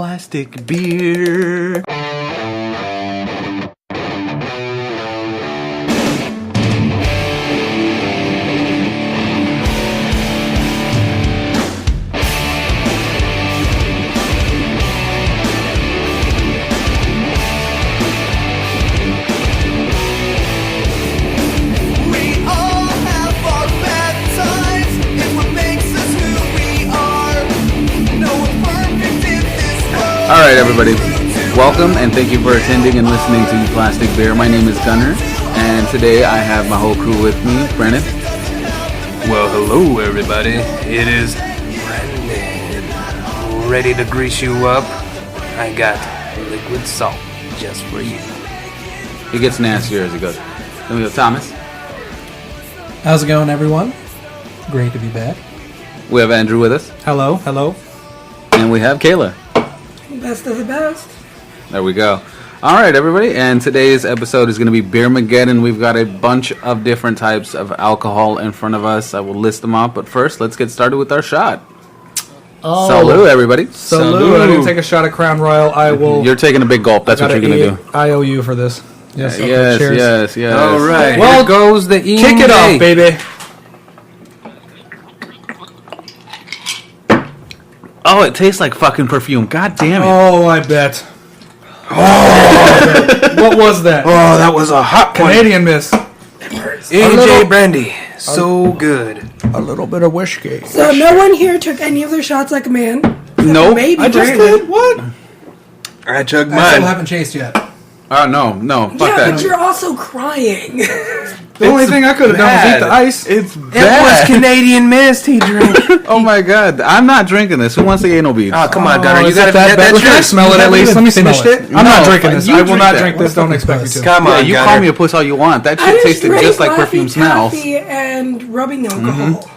Plastic beer. Alright everybody, welcome and thank you for attending and listening to Plastic Beer. My name is Gunner, and today I have my whole crew with me. Brennan. Well, hello everybody, it is Brennan, ready to grease you up. I got liquid salt just for you. He gets nastier as he goes. Then we go Thomas. How's it going, everyone? Great to be back. We have Andrew with us. Hello, hello. And we have Kayla. Best of the best. There we go. Alright everybody, and today's episode is going to be Beermageddon. We've got a bunch of different types of alcohol in front of us. I will list them off, but first let's get started with our shot. Oh. Salud everybody. Salud. I didn't take a shot at Crown Royal. I will. You're taking a big gulp, that's what you're going to do. I owe you for this. Yes, okay, yes. Alright, well, here goes the E. Kick it off, baby. Oh, it tastes like fucking perfume. God damn it. Oh, I bet. What was that? Oh, that was a hot one. Canadian Miss. AJ Brandy. So good. A little bit of whiskey. So no one here took any of their shots like a man? Nope. Maybe I just Brandon. did? What? I chugged I still mine. haven't chased yet. No. Fuck Yeah, that. but you're also crying. The only thing I could have done was eat the ice. It's It was bad. Canadian Mist he drank. Oh my god. I'm not drinking this. Who wants the anal beads? Oh, come on, Gunner. You is gotta it that get bad? that Can I shit. smell it at least? Let me smell it. I'm No, not drinking this. you I will drink not that. drink this. Don't expect me to. Come Yeah, on, you Gunner. call me a puss all you want. That I shit just tasted drank just like Laffy perfume smells. Taffy and rubbing alcohol.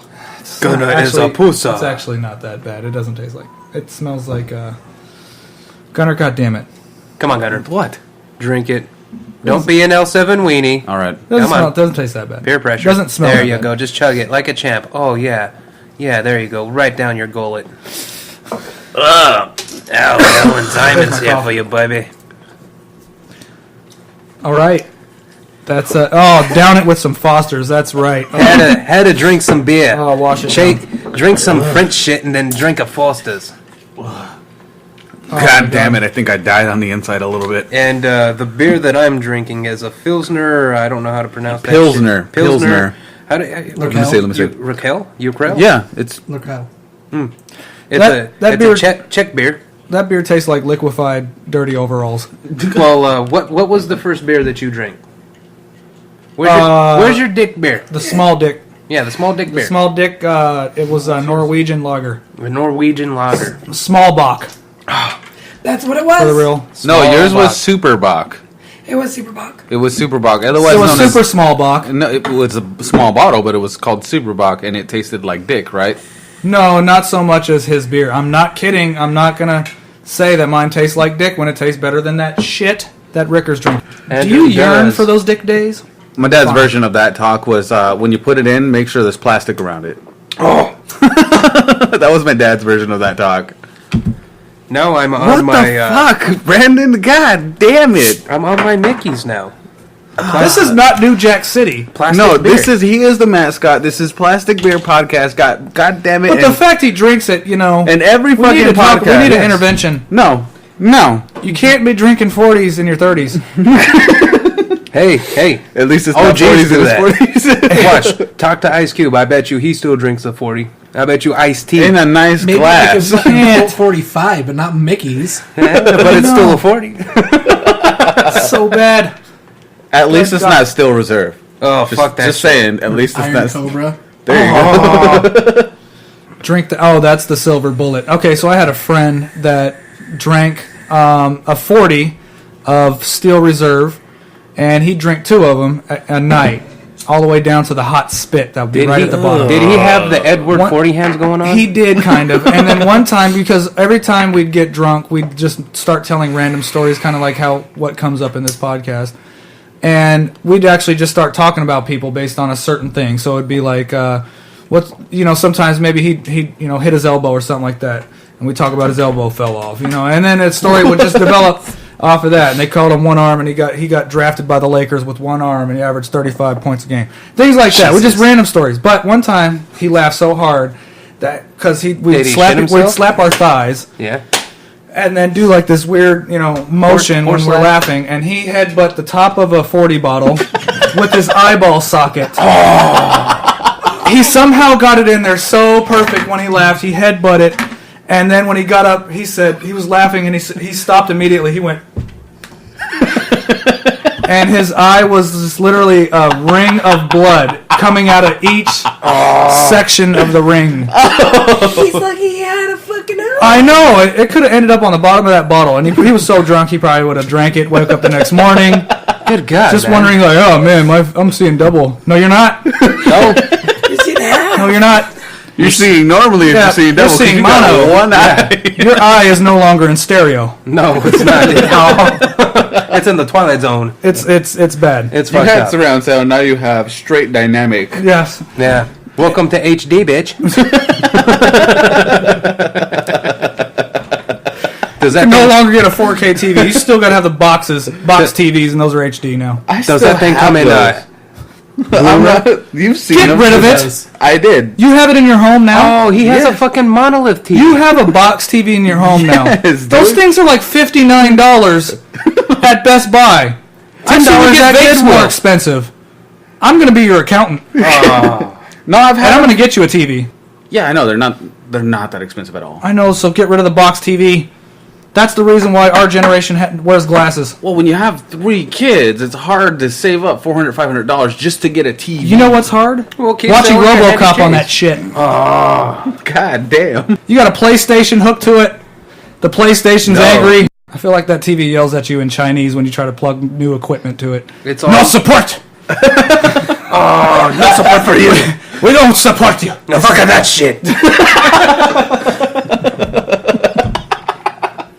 Gunner is a pussa. It's actually not that bad. It doesn't taste like. It smells like. Gunner, goddammit. Come on, Gunner. What? Drink it. Don't be an L7 weenie. All right. Doesn't Come on. doesn't taste that bad. Peer pressure. Doesn't smell. There that you bad. go. Just chug it like a champ. Oh, yeah. Yeah, there you go. Right down your gullet. Ellen Simon's here for you, baby. All right. That's down it with some Fosters. That's right. Had to drink some beer. Oh, wash it Drink some French shit and then drink a Foster's. God damn it. I think I died on the inside a little bit. And the beer that I'm drinking is a Pilsner. I don't know how to pronounce that. Pilsner. Shit. Pilsner. How do Let me see. Raquel? Ukrael? Yeah, it's Look how. It's That a beer- Czech beer. That beer tastes like liquefied dirty overalls. Well, what was the first beer that you drank? Where's your dick beer? The small dick. Yeah, the small dick beer. The small dick. It was a Norwegian lager. The Norwegian lager. Small bock That's what it was. for the real. no. Small Yours was bock. Super Bach. It was Super Bach. It was Super Bach. Otherwise It was known super as, small bock. No, it was a small bottle, but it was called Super Bach, and it tasted like dick, right? No, not so much as his beer. I'm not kidding. I'm not gonna say that mine tastes like dick when it tastes better than that shit that Rickers drink. And Do you it yearn does. for those dick days? My dad's version of that talk was when you put it in, make sure there's plastic around it. Oh, That was my dad's version of that talk. now I'm on What my. the fuck, Brandon? God damn it! I'm on my Mickey's now. This is not New Jack City. Plastic No, beer. he is the mascot. This is Plastic Beer Podcast. God damn it! But the fact he drinks it, and every we fucking need, podcast. we need an Yes. intervention. No. You can't be drinking 40s in your 30s. Hey. At least it's Oh, not James 40s do in that. his 40s. Watch. Talk to Ice Cube. I bet you he still drinks a 40. I bet you iced tea. In a nice Maybe glass. like a Colt 45, but not Mickey's. but it's still a 40. So bad. At least it's not Still Reserve. Oh, fuck that Just shit. saying. At least it's Iron not. Cobra. There you go. Drink the. Oh, that's the silver bullet. Okay, so I had a friend that drank a 40 of Steel Reserve, and he'd drink 2 of them a night, all the way down to the hot spit that would be right at the bottom. Did he have the Edward One- 40 hands going on? He did, kind of. And then one time, because every time we'd get drunk, we'd just start telling random stories, kind of like what comes up in this podcast. And we'd actually just start talking about people based on a certain thing. So it'd be like, sometimes maybe he'd hit his elbow or something like that. And we talk about his elbow fell off, and then the story would just develop off of that. And they called him one arm, and he got drafted by the Lakers with one arm, and he averaged 35 points a game. Things like that. We're just random stories. But one time he laughed so hard that because we'd slap our thighs. Yeah. And then do like this weird, motion when we're laughing. And he headbutt the top of a 40 bottle with his eyeball socket. Oh. He somehow got it in there so perfect when he laughed. He headbutt it. And then when he got up, he said, he was laughing and he stopped immediately. He went. And his eye was just literally a ring of blood coming out of each section of the ring. He's lucky he had a fucking eye. I know. It could have ended up on the bottom of that bottle. And he was so drunk, he probably would have drank it, woke up the next morning. Good God. Just wondering, like, oh, man, I'm seeing double. No, you're not. No. You see that? No, you're not. You're seeing normally. You're seeing double. You're seeing you got mono. one eye. Your eye is no longer in stereo. No, it's not. It's in the Twilight Zone. It's bad. It's You fucked had up. surround sound. Now you have straight dynamic. Yes. Yeah. Welcome to HD, bitch. Does that You no thing, longer get a 4K TV. You still got to have the box TVs, and those are HD now. does that thing come in? You've seen Get them. rid of it. I did. You have it in your home now? Oh, he has a fucking monolith TV. You have a box TV in your home now. Yes, Those dude. things are like $59 at Best Buy. $10 at at Goodwill. Goodwill. More expensive. I'm going to be your accountant, No, I've and I'm had. going to get you a TV. Yeah, I know they're not. They're not that expensive at all. I know, so get rid of the box TV. That's the reason why our generation wears glasses. Well, when you have 3 kids, it's hard to save up $400, $500 just to get a TV. You know what's hard? Well, kids Watching don't have RoboCop heavy on shades. that shit. God damn. You got a PlayStation hooked to it. The PlayStation's No. angry. I feel like that TV yells at you in Chinese when you try to plug new equipment to it. It's all No support! no support for you. We don't support you. No, fuck that shit.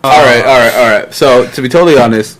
All right. So, to be totally honest,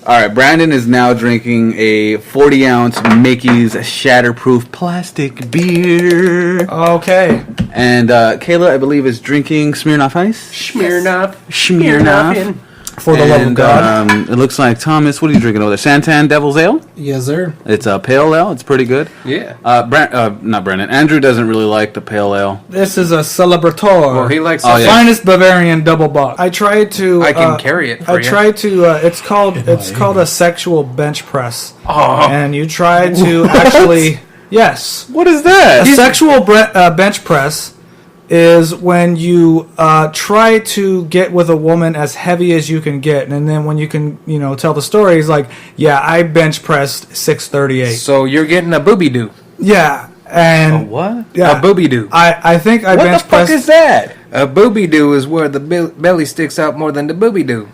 all right, Brandon is now drinking a 40-ounce Mickey's Shatterproof plastic beer. Okay. And Kayla, I believe, is drinking Smirnoff Ice. Smirnoff. Smirnoff. For the love of God. It looks like, Thomas, what are you drinking over there? Santan Devil's Ale? Yes, sir. It's a pale ale. It's pretty good. Yeah. Not Brennan. Andrew doesn't really like the pale ale. This is a Celebrator. Well, he likes Oh, yeah. Finest Bavarian double bock. I tried to. I can carry it for I you. tried to. It's called a sexual bench press. Oh. And you try to actually. Yes. What is that? A sexual bench press is when you try to get with a woman as heavy as you can get, and then when you can, tell the story, it's like, yeah, I bench pressed 638. So you're getting a booby doo. Yeah, and what? yeah, A booby doo. I think I What bench the fuck pressed. is that? A booby doo is where the belly sticks out more than the booby doo.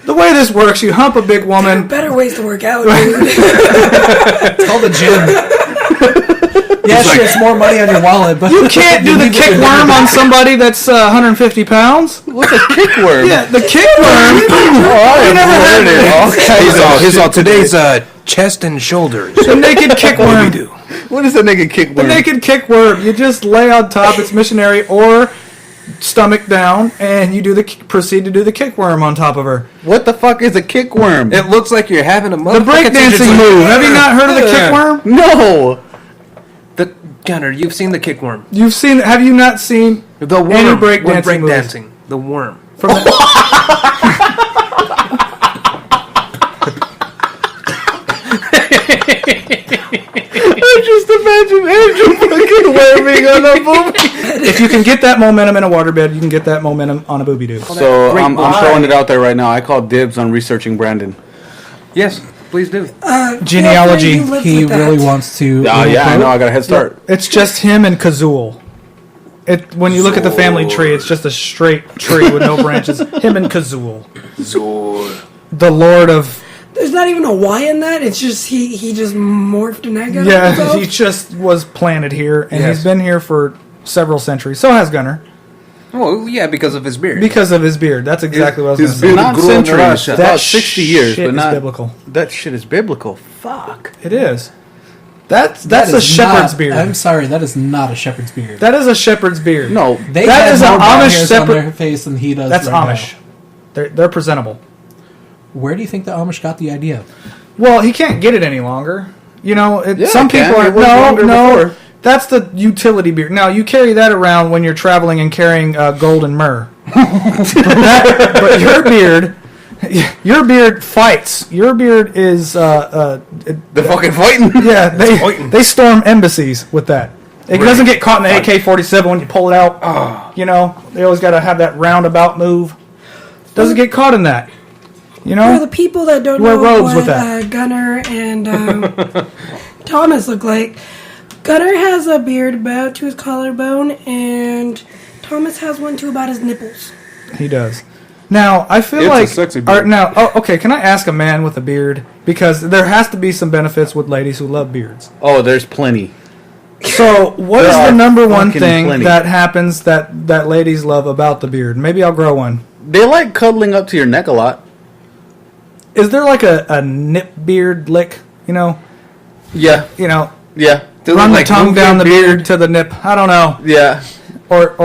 The way this works, you hump a big There are woman. better ways to work out, dude. It's called the gym. Yeah, sure, it's more money on your wallet, but You can't do the kick worm on somebody that's 150 pounds. What's a kickworm? Yeah, the kick worm. I never heard it. He's all today's chest and shoulders. The naked kick worm. What is a naked kickworm? The naked kick worm. You just lay on top. It's missionary or stomach down, and you proceed to do the kick worm on top of her. What the fuck is a kickworm? It looks like you're having a The motherfucking breakdancing move. Have you not heard of the kick worm? No. The Gunner, you've seen the kick worm. You've seen? Have you not seen The worm. any when breakdancing moves? breakdancing. The worm. From the, I just imagine Andrew fucking worming on a booby. if you can get that momentum in a waterbed, you can get that momentum on a booby doo. So Great I'm line. throwing it out there right now. I call dibs on researching Brandon. Yes, please do. Genealogy. You lived he with that. really wants to. Oh yeah, I know. I got a head start. It's just him and Kazul. When you look at the family tree, it's just a straight tree with no branches. Him and Kazul. The Lord of... There's not even a Y in that. It's just he just morphed and that guy. Yeah, he just was planted here, and Yes. he's been here for several centuries. So has Gunner. Well, yeah, because of his beard. Because of his beard. That's exactly what I was his going to say. beard Not grew in centuries. Russia. About 60 years, shit but is not biblical. That shit is biblical. Fuck. It is. That's That a is shepherd's not- beard. I'm sorry, that is not a shepherd's beard. That is a shepherd's beard. No, They that have is an more brown Amish hairs shepherd- on their face than he does. That's right Amish. now. They're presentable. Where do you think the Amish got the idea? Well, he can't get it any longer. You know, Yeah, some it can. people are It was longer no. before. That's the utility beard. Now you carry that around when you're traveling and carrying gold and myrrh. But your beard fights. Your beard is they're fucking fighting. yeah. They storm embassies with that. It doesn't get caught in the AK-47 when you pull it out. You know, they always got to have that roundabout move. Doesn't get caught in that. You For know, the people that don't Wear know robes what with that. Gunner and Thomas look like, Gunner has a beard about to his collarbone, and Thomas has one to about his nipples. he does. Now I feel It's a like sexy beard. okay. Can I ask a man with a beard, because there has to be some benefits with ladies who love beards. Oh, there's plenty. So, what There is the are number one fucking thing plenty. that happens that ladies love about the beard? Maybe I'll grow one. They like cuddling up to your neck a lot. Is there like a nip beard lick? You know, Yeah, yeah. They Run look the like tongue move down your the beard to the nip. I don't know. yeah. Or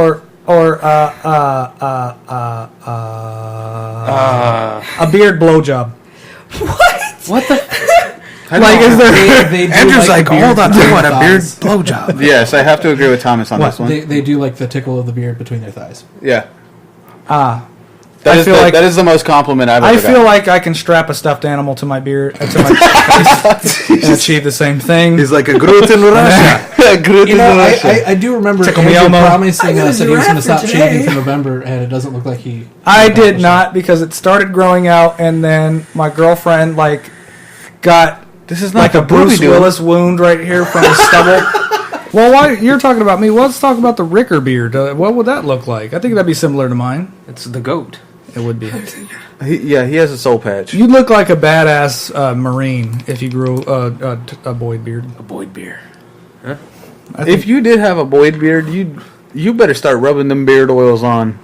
a beard blowjob. What the? Like, is there? They do Andrew's like, like, the beard hold on, I between want their a beard thighs. blowjob. Yes, I have to agree with Thomas on this one. They do like the tickle of the beard between their thighs. Yeah. I That feel like- that is the most compliment I've ever I gotten. feel like I can strap a stuffed animal to my beard to my face and achieve the same thing. He's like a Groot in Russia. Groot You in know, Russia. I do remember Tickle me Andrew Elmo. promising I got a us that he was going to giraffe stop for shaving today. for November, and it doesn't look like he. I did accomplished not, because it started growing out, and then my girlfriend got This is not like a the Bruce Bruce Willis wound right here from the stubble. Well, why you're talking about me? Well, let's talk about the Ricker beard. What would that look like? I think that'd be similar to mine. It's the goat. It would be. He has a soul patch. You'd look like a badass Marine if you grew a Boyd beard. A Boyd beer. If you did have a Boyd beard, you better start rubbing them beard oils on.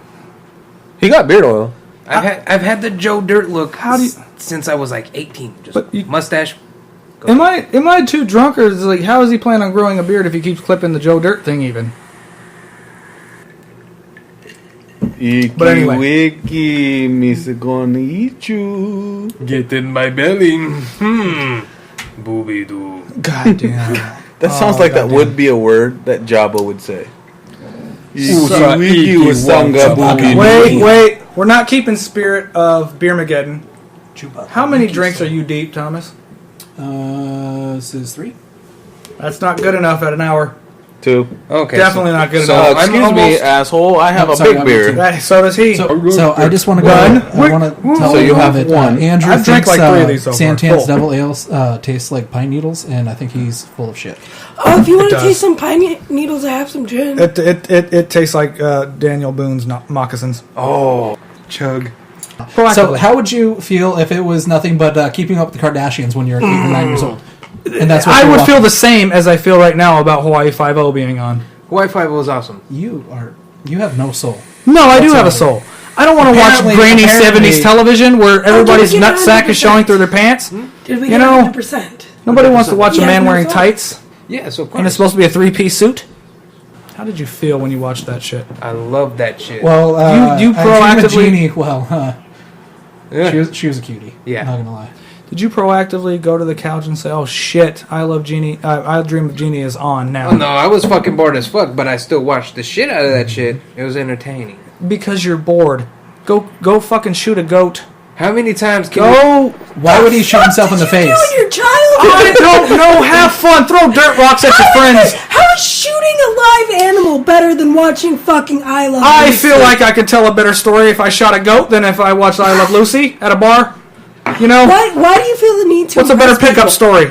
He got beard oil. I've had the Joe Dirt look How do you- since I was like 18. Just But you- mustache. Go. Am I too drunk, or is it like, how is he planning on growing a beard if he keeps clipping the Joe Dirt thing even? But anyway. Wiki, Miss gonna eat you. Get in my belly. Booby doo. God damn. That sounds like that would be a word that Jabba would say. Usa Wiki iki wasanga waka. booby. Wait. We're not keeping spirit of Beermageddon. How many drinks are you deep, Thomas? This is 3. That's not good enough at an hour. 2. Okay. Definitely not good so enough. I'm Excuse me, almost- asshole. I have No, a sorry, big I'm beard. too. So does he. So I just want to go. One. I want to tell So you everyone have that one. Andrew I've drank thinks like 3 of these so far. Santan's Cool. Devil Ale tastes like pine needles, and I think he's full of shit. Oh, if you want to does. taste some pine needles, I have some gin. It tastes like Daniel Boone's moccasins. Oh, chug. So Proactively. how would you feel if it was nothing but keeping up with the Kardashians when you're 8 or 9 years old? And that's what I you're would feel watching? the same as I feel right now about Hawaii 5-0 being on. Wi-Fi was awesome. You have no soul. No, I do have a Whatsoever. soul. I don't want to watch Apparently- grainy apparently- 70s television where everybody's get nutsack is 100%? showing through their pants. Did we You get know- 100%? Nobody wants to watch a Yeah, man no wearing soul. tights, Yeah, so and it's supposed to be a 3-piece suit. How did you feel when you watched that shit? I love that shit. Well, You I dream of proactively- Jeannie, yeah. she was a cutie. Yeah. Not gonna lie. Did you proactively go to the couch and say, "Oh shit, I love Jeannie. I Dream of Jeannie is on now"? Oh, no, I was fucking bored as fuck, but I still watched the shit out of that shit. It was entertaining. Because you're bored. Go fucking shoot a goat. How many times can you... Go. Why would he shoot himself in the face? You and your child? I don't know. Have fun. Throw dirt rocks at your friends. How is shooting a live animal better than watching fucking I Love I Lucy? feel like I could tell a better story if I shot a goat than if I watched I Love Lucy at a bar. You know? Why do you feel the need to? What's a better impress pickup people? story?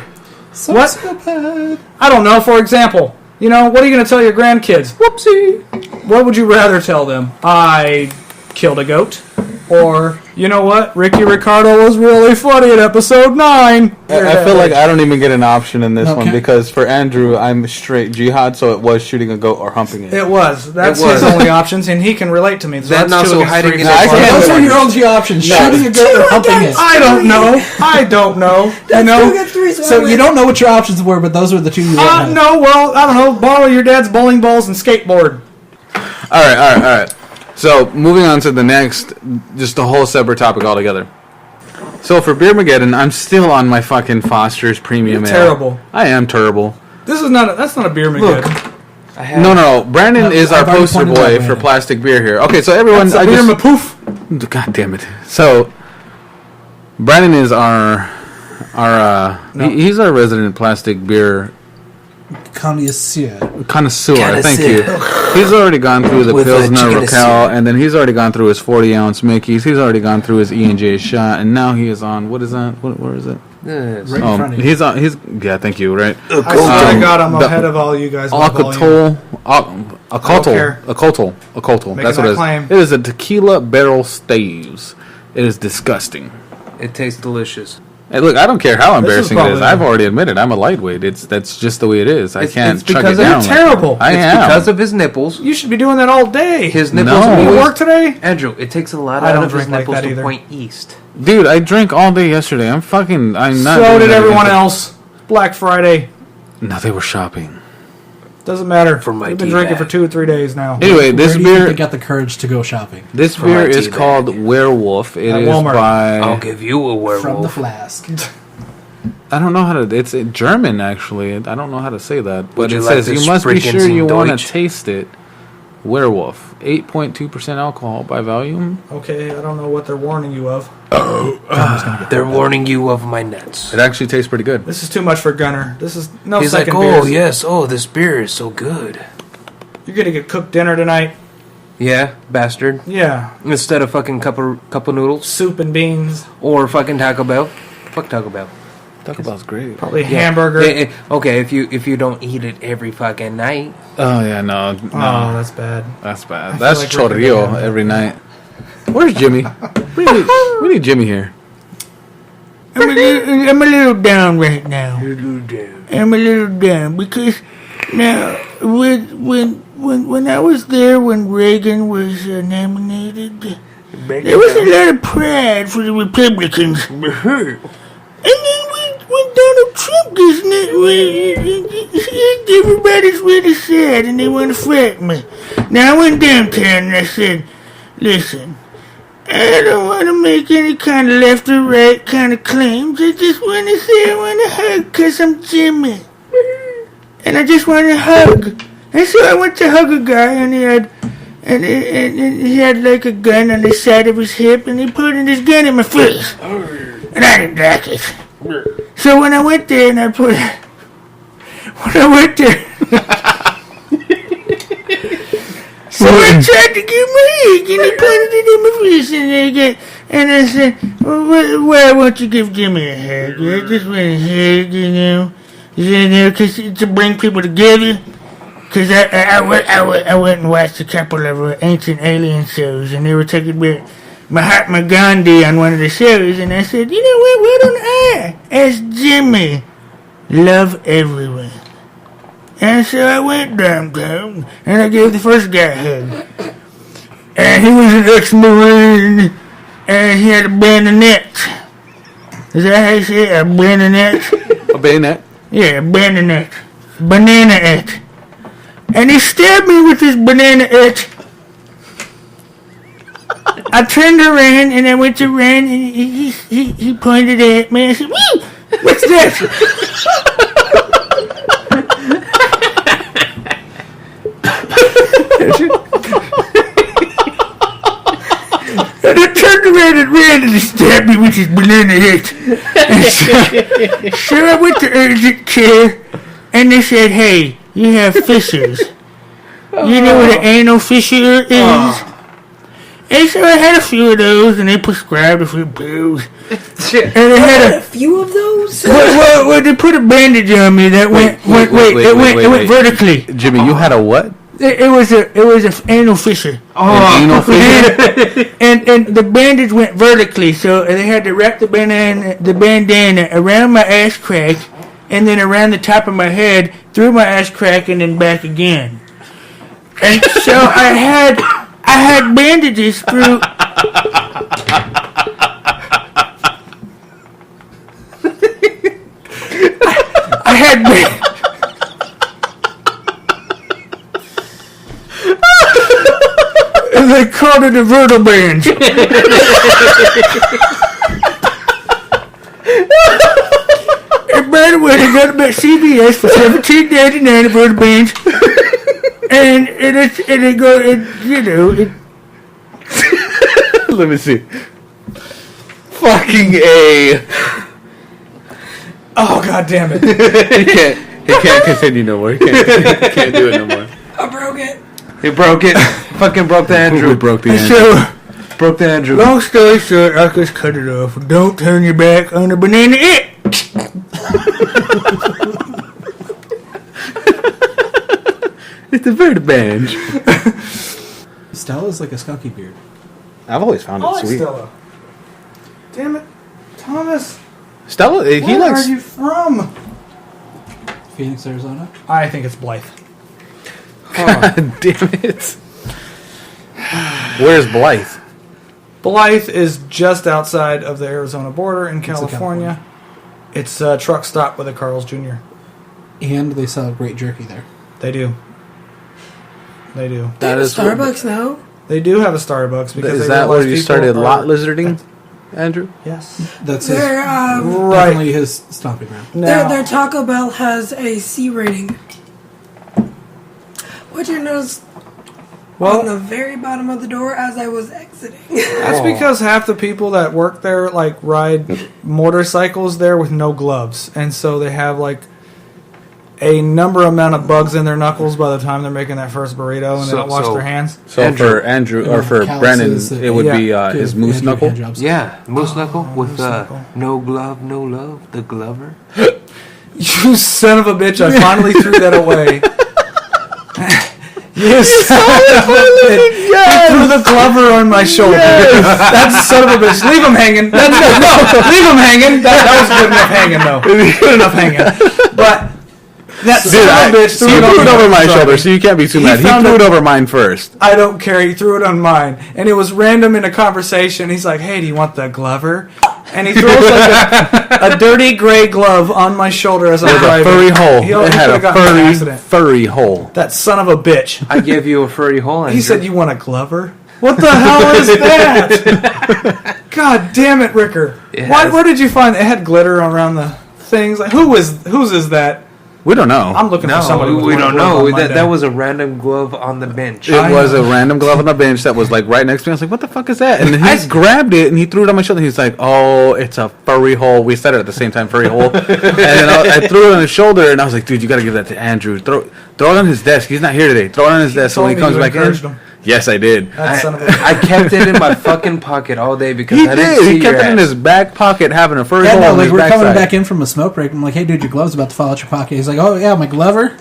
What? Sociopath. I don't know. For example, you know, what are you going to tell your grandkids? Whoopsie. What would you rather tell them? I killed a goat. Or, you know what? Ricky Ricardo was really funny in episode 9. I feel like I don't even get an option in this one Okay. because for Andrew, I'm straight jihad, so it was shooting a goat or humping it. It was. That's It was. his only options, and he can relate to me. So That that's not 2 so against hiding 3. in No, I his can't- Those heart. are your only options. No. Shooting a goat or humping it. I don't know. I don't know. That's You know? 2 against 3, So you don't know what your options were, but those are the two you went with. No, well, I don't know. Borrow your dad's bowling balls and skateboard. All right. So moving on to the next, just a whole separate topic altogether. So for Beermageddon, I'm still on my fucking Foster's Premium You're Ale. terrible. I am terrible. That's not a beer Look. Look, I have, No. Brandon is our I've already poster pointed out boy for Brandon. plastic beer here. Okay, so everyone, that's a beer mapoof. God damn it. So Brandon is our No. he's our resident plastic beer Connoisseur. connoisseur. Thank you. He's already gone through the With a Pilsner chicken Raquel, and then he's already gone through his 40-ounce Mickey's. He's already gone through his E&J shot, and now he is on, what is that? Where is it? Yes. Right in front of you. He's on. Yeah, thank you. Right. I swear to God, I'm the ahead of all you guys. by volume. Acotol. Making That's what that it is. claim. It is a tequila barrel staves. It is disgusting. It tastes delicious. Hey, look, I don't care how embarrassing it is. probably- I've already admitted I'm a lightweight. That's just the way it is. I It's- can't it's chug because it down. You're terrible. I It's am. because of his nipples. You should be doing that all day. His nipples No. You always... work today? Andrew, it takes a lot I out don't of his drink like nipples that to either. point east. Dude, I drank all day yesterday. I'm not. So doing did that everyone again. else. Black Friday. No, they were shopping. Doesn't matter. For my We've been tea drinking bag. for 2 or 3 days now. Anyway, this Where do you think beer. they got the courage to go shopping? This For beer my is tea bag. called Werewolf. It At is Walmart. by. I'll give you a werewolf. From the flask. I don't know how to. It's German, actually. I don't know how to say that. But Would you it like says to you must be sprechen sure you some want to Deutsch? taste it. Werewolf, 8.2% alcohol by volume. Okay, I don't know what they're warning you of. They're warning you of my nuts. It actually tastes pretty good. This is too much for Gunner. This is no He's like, second oh, beers. yes, oh, this beer is so good. You're gonna get cooked dinner tonight. Yeah, bastard. Yeah, Instead of fucking cup of noodles soup and beans, or fucking Taco Bell. Fuck Taco Bell. Taco Bell's great. probably Yeah. hamburger. Okay, if you don't eat it every fucking night. Oh yeah, no, Oh, that's bad. that's bad. feel That's like we're gonna chorrillo have every night. Where's Jimmy? we need Jimmy here. I'm a little down right now. I'm a little down because now when I was there when Reagan was nominated, there was a lot of pride for the Republicans. And then when Donald Trump gets everybody's really sad and they want to fight me. Now I went downtown and I said, listen, I don't want to make any kind of left or right kind of claims. I just want to say I want to hug because I'm Jimmy. And I just want to hug. And so I went to hug a guy and he had like a gun on the side of his hip and he put his gun in my face. And I didn't like it. So when I went there and so I tried to give him a hug, and he pointed it in my face, and I said, well, why won't you give Jimmy a hug? I just want a hug, you know, because to bring people together. Because I went and watched a couple of ancient alien shows, and they were talking about Mahatma Gandhi on one of the shows, and I said, you know what, why don't I ask Jimmy love everyone? And so I went downtown, and I gave the first guy a hug. And he was an ex-Marine, and he had a bayonet. Is that how you say it? A bayonet? A bayonet. Yeah, a bayonet. Banana-et. And he stabbed me with his banana-et. I turned around, and I went to run, and he pointed at me. I said, woo! What's that? And I turned around and ran and he stabbed me with his banana head. So I went to urgent care and they said, hey, you have fissures. You know what an anal fissure is? And so I had a few of those and they prescribed a few pills. And I had A few of those? well, they put a bandage on me that went Wait, vertically. Jimmy, you had a what? It was a anal fissure. Anal fissure? And the bandage went vertically, so they had to wrap the bandana around my ass crack, and then around the top of my head, through my ass crack, and then back again. And so I had bandages through. I had. And they called it a vertebranch. And by the way, they got them at CVS for $17.99 a vertebranch. And it goes, you know, Let me see. Fucking A. Oh, God damn it. He can't continue no more. He can't do it no more. I broke it. He broke it. Fucking broke the Andrew. Who broke the Andrew? So, Broke the Andrew. long story short, I just cut it off. Don't turn your back on the banana it. It's a vertebranch. Stella's like a skunky beard. I've always found it sweet. Stella. Damn it. Thomas, Stella, he where likes. are you from? Phoenix, Arizona. I think it's Blythe. God damn it. Where's Blythe? Blythe is just outside of the Arizona border in in California. It's a truck stop with a Carl's Jr. And they sell great jerky there. They do. They do. That is Starbucks now. They do have a Starbucks because Is they that where realize you people started are- lot lizarding, Andrew? Yes. That's his, Their definitely his stomping ground. Now, their Taco Bell has a C rating. What you notice on the very bottom of the door as I was exiting. that's because half the people that work there like ride motorcycles there with no gloves, and so they have like a number amount of bugs in their knuckles by the time they're making that first burrito, and they don't wash their hands. So Andrew. for Andrew or for Calluses, Brennan, it would be yeah. his moose Andrew knuckle. hand jobs. Yeah, moose knuckle with moose knuckle. no glove, no love. The Glover. You son of a bitch! I finally threw that away. You son of a bitch! You threw the Glover on my shoulder. That's a son of a bitch. Leave him hanging. That's good. No, leave him hanging. That was good enough hanging, though. Good enough hanging. But that son of a bitch So threw you it threw it on over my my shoulder, so you can't be too mad. He found threw it- it over mine first. I don't care. He threw it on mine, and it was random in a conversation. He's like, "Hey, do you want the Glover?" And he throws like a dirty gray glove on my shoulder as I'm With a driving. furry hole. He It had could've a gotten in an accident. furry hole. That son of a bitch. I gave you a furry hole, Andrew. He said, "You want a Glover?" What the hell is that? God damn it, Ricker! It Why? has- Where did you find? It had glitter around the things. Like, whose is that? We don't know. I'm looking for somebody. No, with we one don't glove know. on my That day. was a random glove on the bench. It I was know. a random glove on the bench that was like right next to me. I was like, "What the fuck is that?" And then he grabbed it and he threw it on my shoulder. He's like, "Oh, it's a furry hole." We said it at the same time, furry hole. And then I threw it on his shoulder and I was like, "Dude, you got to give that to Andrew. Throw it on his desk. He's not here today. Throw it on his desk so when he told comes me you back in." encouraged him. Yes, I did. That son of a bitch. I kept it in my fucking pocket all day because He I didn't did. see He kept your it in ass. his back pocket, having a furry Yeah, hole no, in like his we're coming backside. back in from a smoke break. I'm like, "Hey, dude, your glove's about to fall out your pocket." He's like, "Oh yeah, my Glover."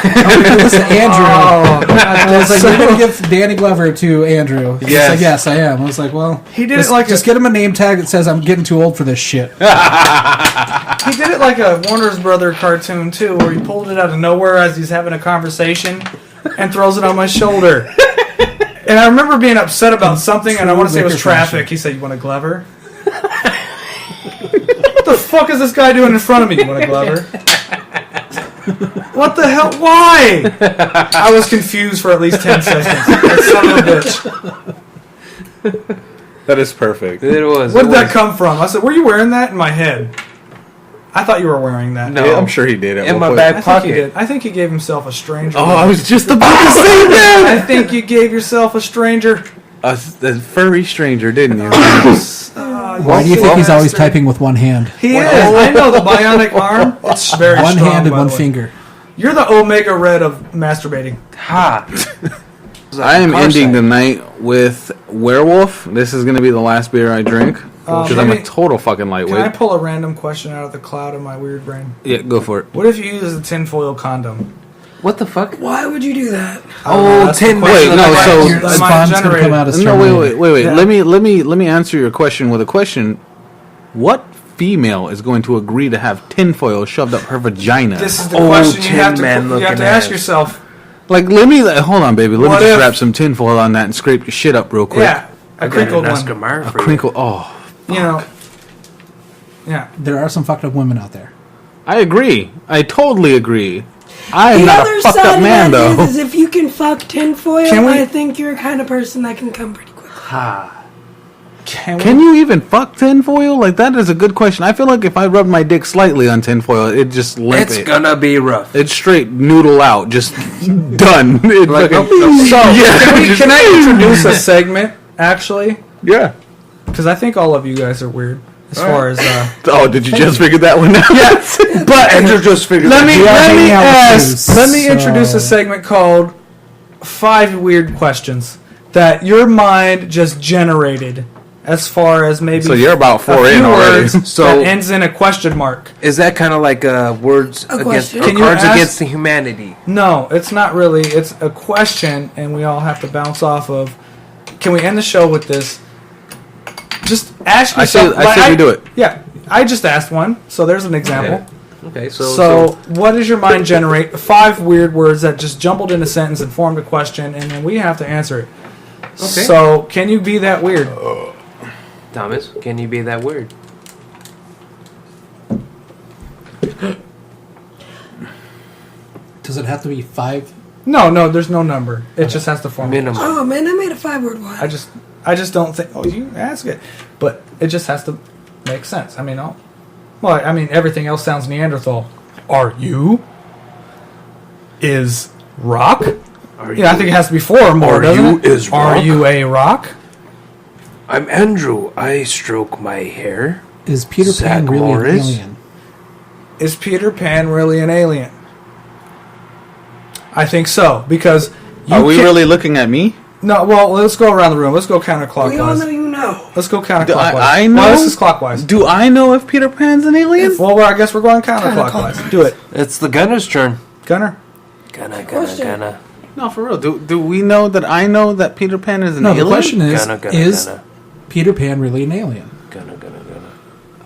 Listen, Andrew. I was like, "You're gonna give Danny Glover to Andrew?" He's Yes. like, "Yes, I am." I was like, "Well, He did just, it like just get him a name tag that says I'm getting too old for this shit." He did it like a Warner's Brother cartoon too, where he pulled it out of nowhere as he's having a conversation and throws it on my shoulder. And I remember being upset about something, and I want to say it was Ricker traffic. fashion. He said, "You want a Glover?" What the fuck is this guy doing in front of me? You want a Glover? What the hell? Why? I was confused for at least 10 seconds. That son of a bitch. That is perfect. It was. Where it did that was. come from? I said, "Were you wearing that?" In my head, I thought you were wearing that. No. Yeah, I'm sure he did. At In one my point. back I think pocket. he did. I think he gave himself a stranger. Oh, I was just about to say that. I think you gave yourself a stranger. A furry stranger, didn't you? Why do you think he's always typing with one hand? He is. I know the bionic arm. It's very One strong, hand and by one the way. finger. You're the Omega Red of masturbating. Ha! I am Car ending side. the night with Werewolf. This is going to be the last beer I drink because I'm a maybe- total fucking Can I lightweight. pull a random question out of the cloud of my weird brain? Yeah, go for it. What if you use a tinfoil condom? What the fuck? Why would you do that? Oh, 10 Wait, no, so Your spawn's going to come out as no, Terminator. wait. Yeah. Let me answer your question with a question. What female is going to agree to have tinfoil shoved up her vagina? This is the Old question you have Tin Man to looking ask ass. yourself. Like, hold on, baby. Let What me just if- wrap some tinfoil on that and scrape your shit up real quick. Yeah, a crinkled Oscar one. Mayer A for you. crinkle. Oh, You know. Yeah. There are some fucked up women out there. I agree. I totally agree. I am The not other a fucked side up of man, that though. is if you can fuck tinfoil, Can we- I think you're the kind of person that can come pretty quickly. Can you even fuck tinfoil? Like, that is a good question. I feel like if I rub my dick slightly on tinfoil, it just limp It's it. gonna be rough. It's straight noodle out, just done. It Like fucking- a- So, yeah, can I introduce a segment, actually? yeah. Because I think all of you guys are weird as far as. Oh, did you just figure that one out? Yes, but Andrew just figured let me We are hanging out with you, let me so- introduce a segment called 5 Weird Questions that your mind just generated, as far as maybe. So you're about 4 a in few already. words So- that ends in a question mark. Is that kind of like words A against question. or Can you cards ask- against the humanity? No, it's not really. It's a question, and we all have to bounce off of. Can we end the show with this? Just ask I say- yourself. I say we do it. Yeah, I just asked one, so there's an example. Okay, So, what does your mind generate? 5 weird words that just jumbled in a sentence and formed a question, and then we have to answer it. Okay. So, can you be that weird? Thomas, can you be that weird? Does it have to be 5? No, there's no number. It just has to form. Minimum. Oh man, I made a 5-word one. I just don't think. Oh, you ask it, but it just has to make sense. I mean, everything else sounds Neanderthal. Are you? Is rock? Are Yeah, I think it has to be 4 or more. Are doesn't you it? is Are rock? you a rock? I'm Andrew. I stroke my hair. Is Peter Zach Pan really Morris? an alien? Is Peter Pan really an alien? I think so, because you Are we can't- really looking at me? No, well, let's go around the room. Let's go we all know counterclockwise. you know. Let's go counterclockwise. Do I know? Well, this is clockwise. Do I know if Peter Pan's an alien? Well, I guess we're going counterclockwise. Counterclockwise. Do it, It's the gunner's turn. Gunner. Gunna. No, for real. Do we know that I know that Peter Pan is an No, alien? the question is, Gunna. is Peter Pan really an alien? Gunna.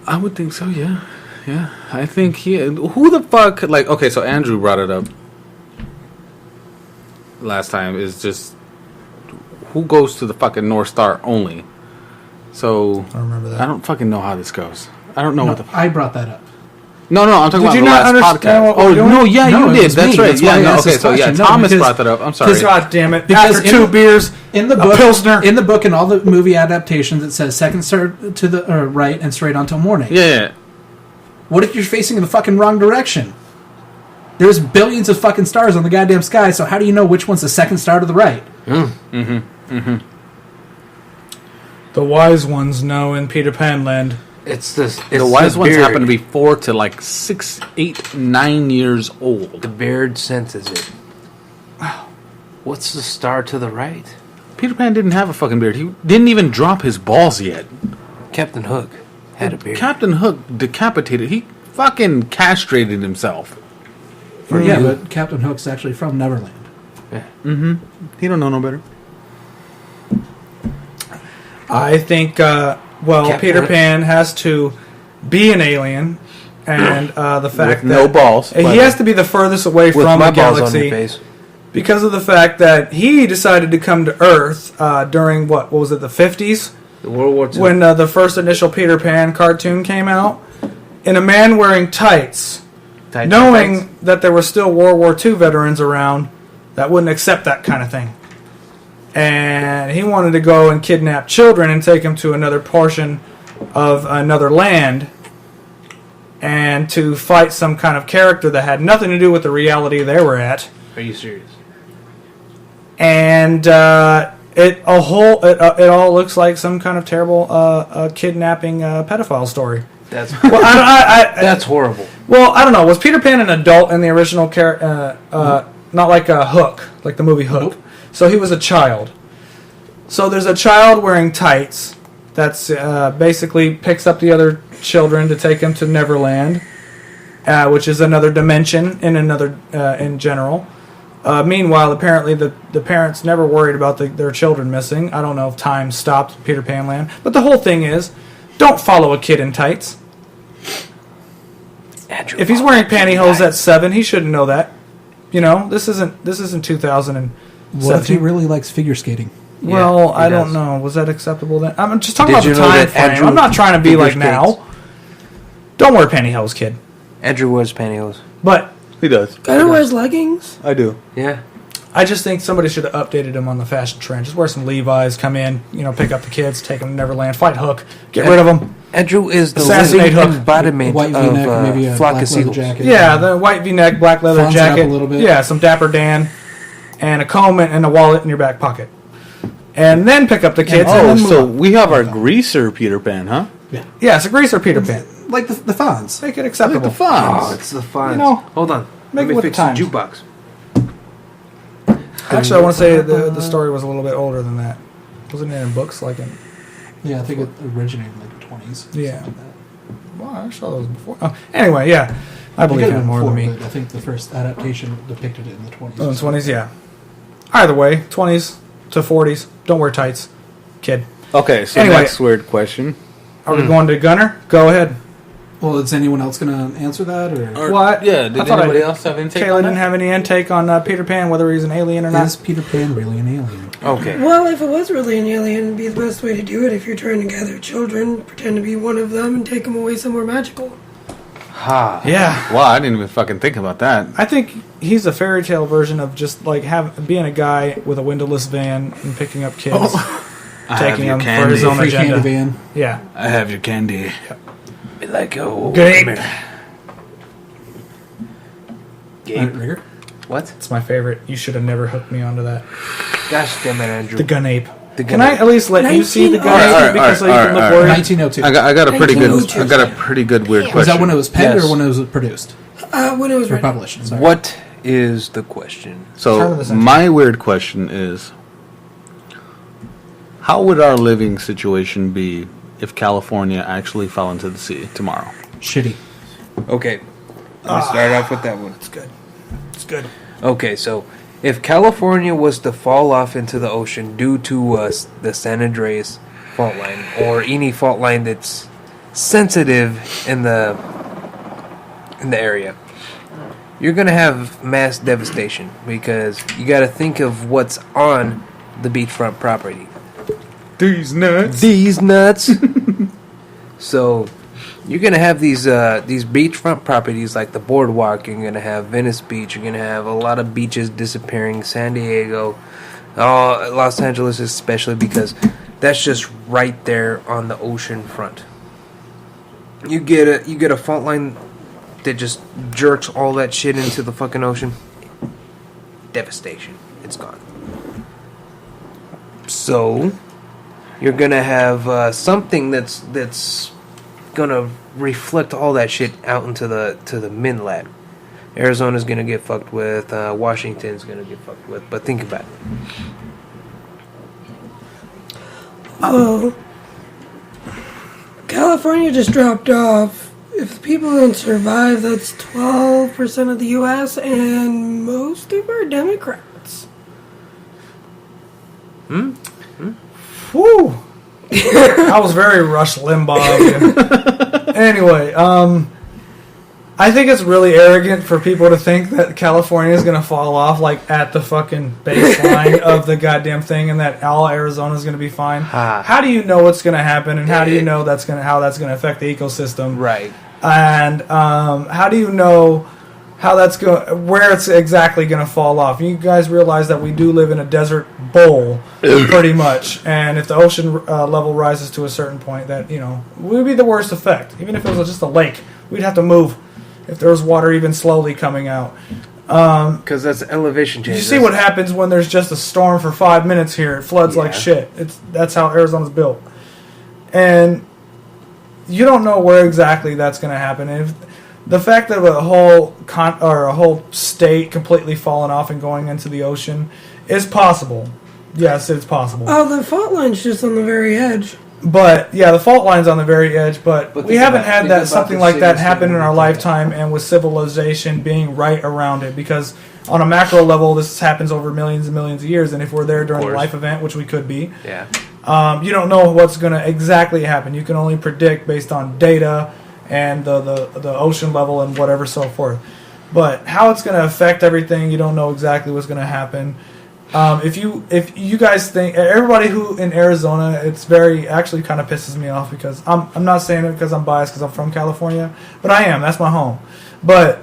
I would think so, yeah. Yeah. I think who the fuck, like, okay, so Andrew brought it up last time, is just who goes to the fucking North Star only. So I remember that. I don't fucking know how this goes. I don't know No, what the I brought that up. No, I'm talking Did about you the not last understand podcast. what we're Oh doing? no, yeah, No, you it did. was That's me. right. That's Yeah, why I no, asked okay, this so yeah, question. No, Thomas because- brought that up. I'm sorry. God damn it! Because After in 2 the- beers, In the a book, Pilsner. in the book, and all the movie adaptations, it says second star to the right and straight until morning. Yeah. What if you're facing in the fucking wrong direction? There's billions of fucking stars on the goddamn sky, so how do you know which one's the second star to the right? the wise ones know in Peter Pan land. It's this. It's The wise ones beard. happen to be 4 to like 6, 8, 9 years old. The beard senses it. What's the star to the right? Peter Pan didn't have a fucking beard. He didn't even drop his balls yet. Captain Hook had a beard. Captain Hook decapitated. He fucking castrated himself. Yeah, but Captain Hook's actually from Neverland. He don't know no better. I think. Captain Peter Hook. Pan has to be an alien, and the fact With that no balls. he has to be the furthest away with from my the balls on your galaxy face. because of the fact that he decided to come to Earth during what was it, the 50s? The World War II. When the first initial Peter Pan cartoon came out, in a man wearing tights, Tight knowing tights. that there were still World War II veterans around that wouldn't accept that kind of thing. And he wanted to go and kidnap children and take them to another portion of another land and to fight some kind of character that had nothing to do with the reality they were at. Are you serious? And it all looks like some kind of terrible kidnapping pedophile story. That's Well, that's horrible. well, I don't know. Was Peter Pan an adult in the original not like a Hook, like the movie Hook? So he was a child. So there's a child wearing tights that's basically picks up the other children to take them to Neverland, which is another dimension in general. Meanwhile, apparently the parents never worried about their children missing. I don't know if time stopped Peter Pan Land, but the whole thing is, don't follow a kid in tights. Andrew, If he's wearing pantyhose at 7, he shouldn't know that. You know, this isn't 2007. What if he really likes figure skating? Well, he I don't does. know. Was that acceptable then? I'm just talking Did about you the know time that frame. Andrew I'm not trying to be figure like now. Don't wear pantyhose, kid. Andrew wears pantyhose. But He does. Gunner wears leggings. I do. Yeah. I just think somebody should have updated him on the fashion trend. Just wear some Levi's, come in, pick up the kids, take them to Neverland, fight Hook, get rid of them. Andrew is the Assassinate living Hook. embodiment White of V-neck, maybe a flock black of leather seagulls. jacket. Yeah, the white V-neck, black leather Fonz it up jacket. a little bit. Yeah, some Dapper Dan, and a comb and a wallet in your back pocket. And then pick up the kids. and Oh, then move so on. we have our greaser Peter Pan, huh? Yeah, it's a greaser Peter Pan. Like the Fonz. Make it Like acceptable. the Fonz. Oh, it's the fun. You know, Hold on. make Let it me with fix the the times. jukebox. Actually, I want to say the story was a little bit older than that. Wasn't it in books? Yeah, I think it originated in like the 20s. Yeah. Well, I saw those before. Oh, anyway, yeah. I believe It him more than me. But I think the first adaptation depicted it in the 20s. Oh, in 20s, yeah. Either way, 20s to 40s. Don't wear tights, kid. Okay, so Anyway. next weird question. Are we going to Gunner? Go ahead. Well, is anyone else going to answer that? Or What? Yeah, I did thought anybody I- else have intake Kayla on didn't that? have any intake on Peter Pan, whether he's an alien or is not. Peter Pan really an alien? Okay. Well, if it was really an alien, it'd be the best way to do it if you're trying to gather children, pretend to be one of them, and take them away somewhere magical. Ha. Yeah. Wow, I didn't even fucking think about that. I think he's a fairy tale version of just like being a guy with a windowless van and picking up kids, taking them for his own Free agenda. candy van. Yeah. I have your candy. Be like, oh, Gabe. come here. Right, Rigger? What? It's my favorite. You should have never hooked me onto that. Gosh damn it, Andrew. The gun ape. The Can gun I ape. at least let you see the gun ape Alright, because so you alright, can look alright. worried? 1902. I got a pretty good. Thank you. I got a pretty good weird question. Was that when it was penned Yes. or when it was produced? When it was Or ready. published? Sorry. What is the question? Turn So of the century. my weird question is, how would our living situation be if California actually fell into the sea tomorrow? Shitty. Okay. Let's start off with that one. It's good. It's good. Okay, so if California was to fall off into the ocean due to the San Andreas fault line or any fault line that's sensitive in the area, you're gonna have mass devastation because you got to think of what's on the beachfront property. These nuts. These nuts. So you're gonna have these beachfront properties like the boardwalk. You're gonna have Venice Beach. You're gonna have a lot of beaches disappearing. San Diego, Los Angeles especially because that's just right there on the ocean front. You get a fault line that just jerks all that shit into the fucking ocean. Devastation. It's gone. So you're gonna have something that's gonna reflect all that shit out into the midland. Arizona's gonna get fucked with. Washington's gonna get fucked with. But think about it. Oh, California just dropped off. If the people don't survive, that's 12% of the U.S. and most of our Democrats. Whew. I was very Rush Limbaugh. Anyway, I think it's really arrogant for people to think that California is going to fall off like at the fucking baseline of the goddamn thing, and that all Arizona is going to be fine. How do you know what's going to happen, and how do you know how that's going to affect the ecosystem? Right. And how do you know how that's where it's exactly going to fall off? You guys realize that we do live in a desert bowl, pretty much, and if the ocean level rises to a certain point, that would be the worst effect. Even if it was just a lake, we'd have to move if there was water even slowly coming out. Because that's elevation change. You see what happens when there's just a storm for 5 minutes here? It floods like Yeah. shit. That's how Arizona's built, and you don't know where exactly that's going to happen. And if the fact that a whole state completely falling off and going into the ocean is possible. Yes, it's possible. Oh, the fault line's just on the very edge. But yeah, the fault line's on the very edge. But we think haven't about- had think that about something the like that cities happen in that our we- lifetime, and with civilization being right around it, because on a macro level, this happens over millions and millions of years, and if we're there during a life event, which we could be, you don't know what's going to exactly happen. You can only predict based on data and the ocean level and whatever so forth. But how it's going to affect everything, you don't know exactly what's going to happen. If you guys think, everybody who in Arizona, it's actually kind of pisses me off because I'm not saying it because I'm biased because I'm from California, but I am. That's my home. But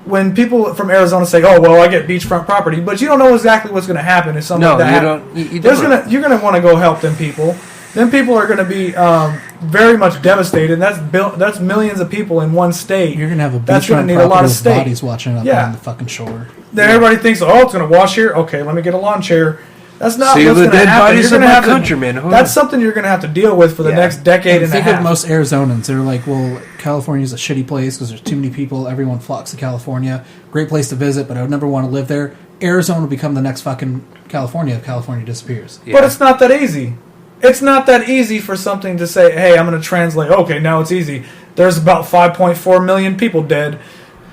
when people from Arizona say, "Oh, well, I get beachfront property," but you don't know exactly what's going to happen if something like that happens. You're going to want to go help them people. Then people are going to be very much devastated. That's millions of people in one state. You're going to have a that's going beachfront to need a lot of property with bodies watching up on the fucking shore. Then everybody thinks, "Oh, it's going to wash here. Okay, let me get a lawn chair." That's not what's going to happen. You're going to have countrymen. That's something you're going to have to deal with for the next decade and a half. Think of most Arizonans. They're like, well, California's a shitty place because there's too many people. Everyone flocks to California. Great place to visit, but I would never want to live there. Arizona will become the next fucking California if California disappears. Yeah. But it's not that easy. It's not that easy for something to say, hey, I'm going to translate. Okay, now it's easy. There's about 5.4 million people dead.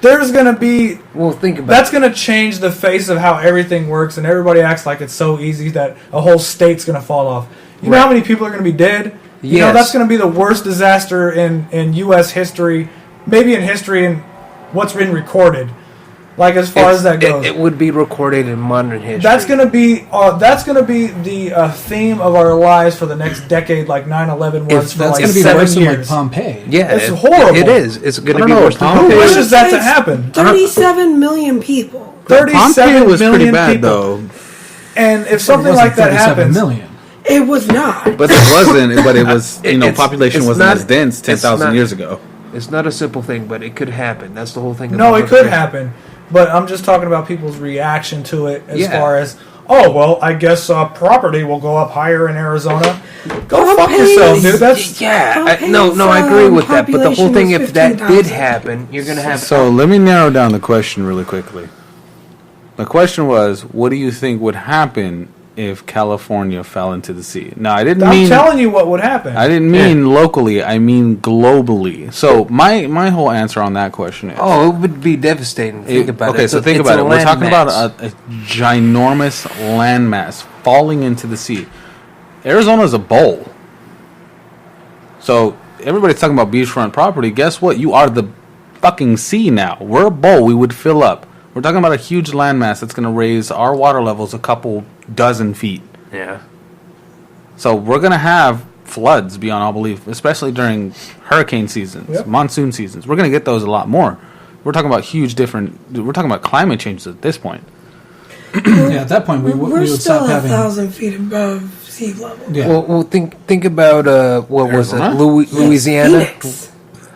There's going to be... Well, think about that's going to change the face of how everything works, and everybody acts like it's so easy that a whole state's going to fall off. You know how many people are going to be dead? You know, that's going to be the worst disaster in U.S. history, maybe in history and what's been recorded. Like as far as that goes, it would be recorded in modern history. That's gonna be the theme of our lives for the next decade, like 9/11 was for like 7 years. That's gonna be worse than like Pompeii. Yeah, it's horrible. It is. It's gonna be worse than Pompeii. Who wishes that to happen? 37 million people. 37 was million pretty bad people. Though. And if something like that happens, it was not. But it wasn't. But it was. Population wasn't as dense 10,000 years ago. It's not a simple thing, but it could happen. That's the whole thing. No, it could happen. But I'm just talking about people's reaction to it as far as, oh, well, I guess property will go up higher in Arizona. Go fuck yourself, dude. That's I agree with that. But the whole thing, if that did happen, you're going to have... So let me narrow down the question really quickly. The question was, what do you think would happen if California fell into the sea? Now, I'm telling you what would happen. I didn't mean locally. I mean globally. So my whole answer on that question is... Oh, it would be devastating. Think about it. Okay, so think about it. We're talking about a ginormous landmass falling into the sea. Arizona is a bowl. So everybody's talking about beachfront property. Guess what? You are the fucking sea now. We're a bowl. We would fill up. We're talking about a huge landmass that's going to raise our water levels a couple dozen feet. Yeah. So we're going to have floods beyond all belief, especially during hurricane seasons, monsoon seasons. We're going to get those a lot more. We're talking about we're talking about climate change at this point. Yeah, at that point we would still stop having 1,000 feet above sea level. Yeah. Well, think about what was it, Louisiana? Phoenix.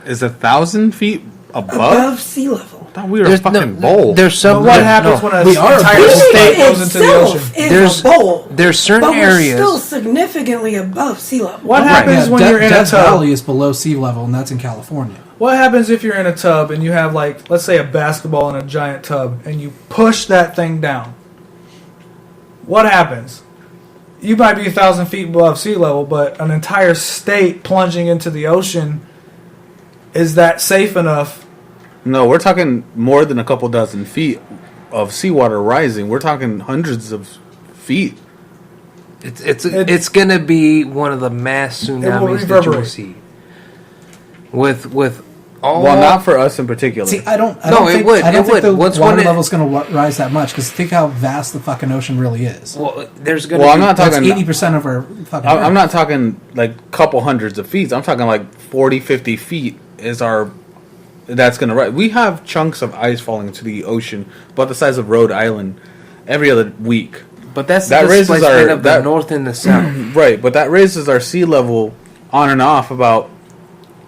Is 1,000 feet above sea level. I thought we were a fucking bowl. There's some. What happens when an entire state goes into the ocean? There's a bowl. There's certain areas still significantly above sea level. What happens when you're in a tub? Death Valley is below sea level, and that's in California. What happens if you're in a tub and you have, like, let's say a basketball in a giant tub, and you push that thing down? What happens? You might be 1,000 feet above sea level, but an entire state plunging into the ocean, is that safe enough? No, we're talking more than a couple dozen feet of seawater rising. We're talking hundreds of feet. It's going to be one of the mass tsunamis that you'll see. With all... Well, not for us in particular. See, I don't think the water level's going to rise that much, because think how vast the fucking ocean really is. Well, there's going to I'm not talking... 80% of our fucking... I'm not talking, like, couple hundreds of feet. I'm talking, like, 40, 50 feet is our... That's going to rise. We have chunks of ice falling into the ocean about the size of Rhode Island every other week. But that raises the north and the south. Right, but that raises our sea level on and off about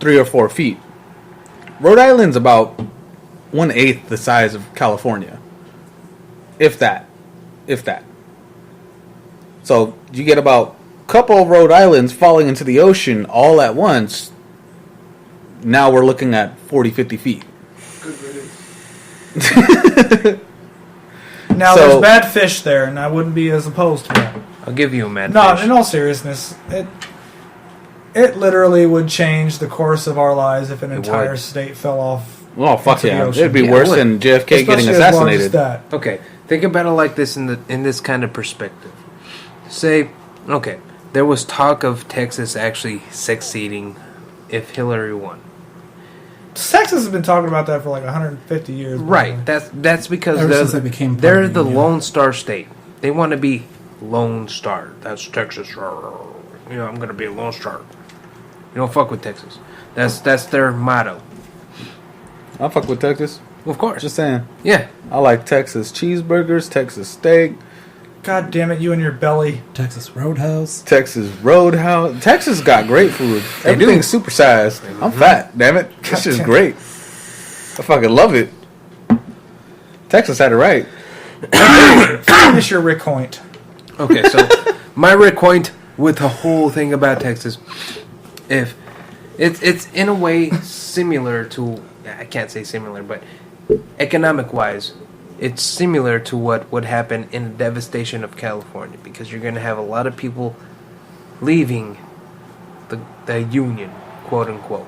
3 or 4 feet. Rhode Island's about 1/8 the size of California. If that. So you get about a couple of Rhode Islands falling into the ocean all at once. Now we're looking at 40, 50 feet. Now, there's bad fish there, and I wouldn't be as opposed to that. I'll give you a mad fish. No, in all seriousness, it literally would change the course of our lives if an entire state fell off Oh fuck into the yeah! ocean. It'd be Yeah, worse it would. than JFK getting Especially as large as assassinated. that. Okay, think about it like this in this kind of perspective. Say, okay, there was talk of Texas actually succeeding if Hillary won. Texas has been talking about that for like 150 years. Right. That's because Ever since they became part they're of the the Union. Lone Star state. They want to be Lone Star. That's Texas. You know, I'm gonna be a Lone Star. You don't fuck with Texas. That's their motto. I fuck with Texas. Of course. Just saying. Yeah. I like Texas cheeseburgers, Texas steak, God damn it, you and your belly. Texas Roadhouse. Texas Roadhouse. Texas got great food. They do. Everything's supersized. I'm fat, damn it. This shit's great. I fucking love it. Texas had it right. Finish your Rick Hoyt. Okay, so my recoint with the whole thing about Texas, if it's in a way similar to, I can't say similar, but economic wise, it's similar to what would happen in the devastation of California, because you're going to have a lot of people leaving the Union, quote unquote.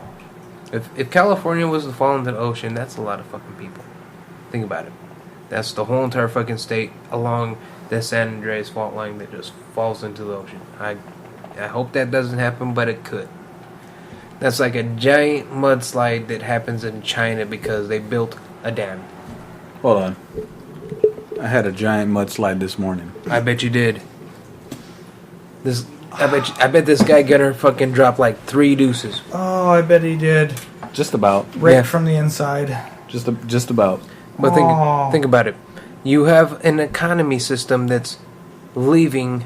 If California was to fall into the ocean, that's a lot of fucking people. Think about it. That's the whole entire fucking state along the San Andreas fault line that just falls into the ocean. I hope that doesn't happen, but it could. That's like a giant mudslide that happens in China because they built a dam. Hold on. I had a giant mudslide this morning. I bet you did. I bet this guy Gunner fucking dropped like 3 deuces. Oh, I bet he did. Just about. Right Yeah. from the inside. Just about. But Oh. think about it. You have an economy system that's leaving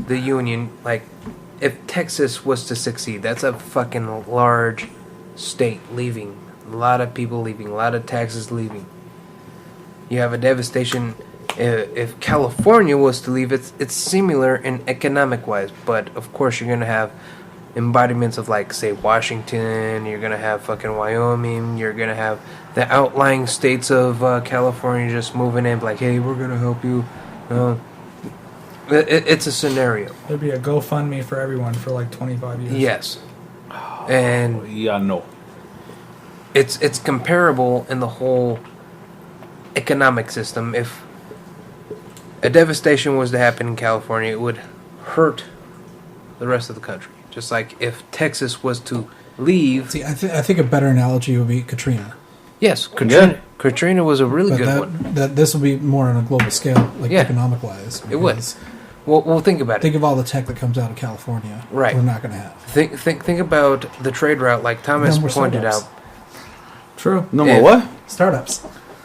the Union. Like, if Texas was to succeed, that's a fucking large state leaving. A lot of people leaving. A lot of taxes leaving. You have a devastation. If California was to leave, it's similar in economic wise, but of course you're gonna have embodiments of, like, say, Washington. You're gonna have fucking Wyoming. You're gonna have the outlying states of California just moving in, like, hey, we're gonna help you. It's a scenario. There'd be a GoFundMe for everyone for like 25 years. Yes, and Yeah, no. it's comparable in the whole economic system. If a devastation was to happen in California, it would hurt the rest of the country. Just like if Texas was to leave. See, I think a better analogy would be Katrina. Yes, Katrina was a really But good one. that this will be more on a global scale, like Yeah. economic wise. It would. Well, think about it. Think of all the tech that comes out of California. Right. We're not going to have. Think about the trade route, like Thomas No more pointed startups. out. True. No Yeah. more what? Startups.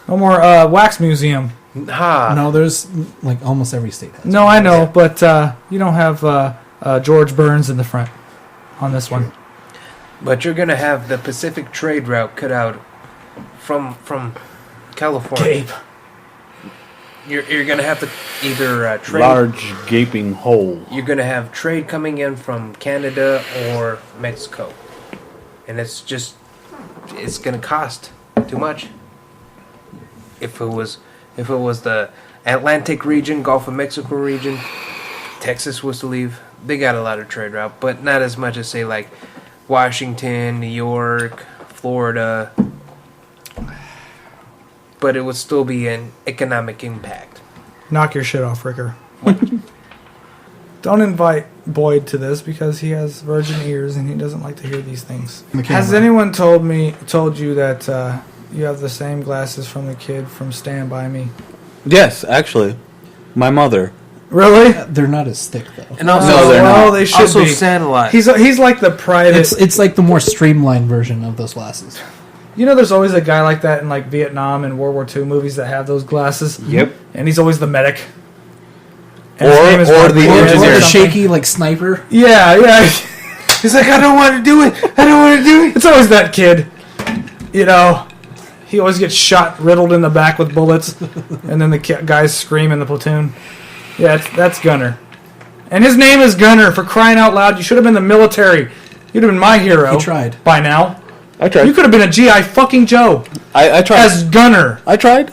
No more wax museum. No, there's like almost every state has. No, I know, but you don't have George Burns in the front on this one. But you're gonna have the Pacific trade route cut out from California. Gabe. You're gonna have to either trade. Large gaping hole. You're gonna have trade coming in from Canada or Mexico, and it's gonna cost too much. If it was the Atlantic region, Gulf of Mexico region, Texas was to leave, they got a lot of trade route, but not as much as, say, like Washington, New York, Florida. But it would still be an economic impact. Knock your shit off, Ricker. Don't invite Boyd to this because he has virgin ears and he doesn't like to hear these things. The Has camera. anyone told you that you have the same glasses from the kid from Stand By Me? Yes, actually. My mother. Really? They're not as thick though. And also, No, they're not. They should also be. satellite. He's like the private. It's like the more streamlined version of those glasses. You know, there's always a guy like that in like Vietnam and World War II movies that have those glasses. Yep. And he's always the medic. Or- his name is or the Rodriguez engineer. Or the something. shaky like sniper. Yeah. He's like, I don't want to do it. I don't want to do it. It's always that kid. You know, he always gets shot, riddled in the back with bullets, and then the guys scream in the platoon. Yeah, that's Gunner. And his name is Gunner, for crying out loud. You should have been the military. You'd have been my hero. He tried. By now. I tried. You could have been a G.I. fucking Joe. I tried. As Gunner. I tried.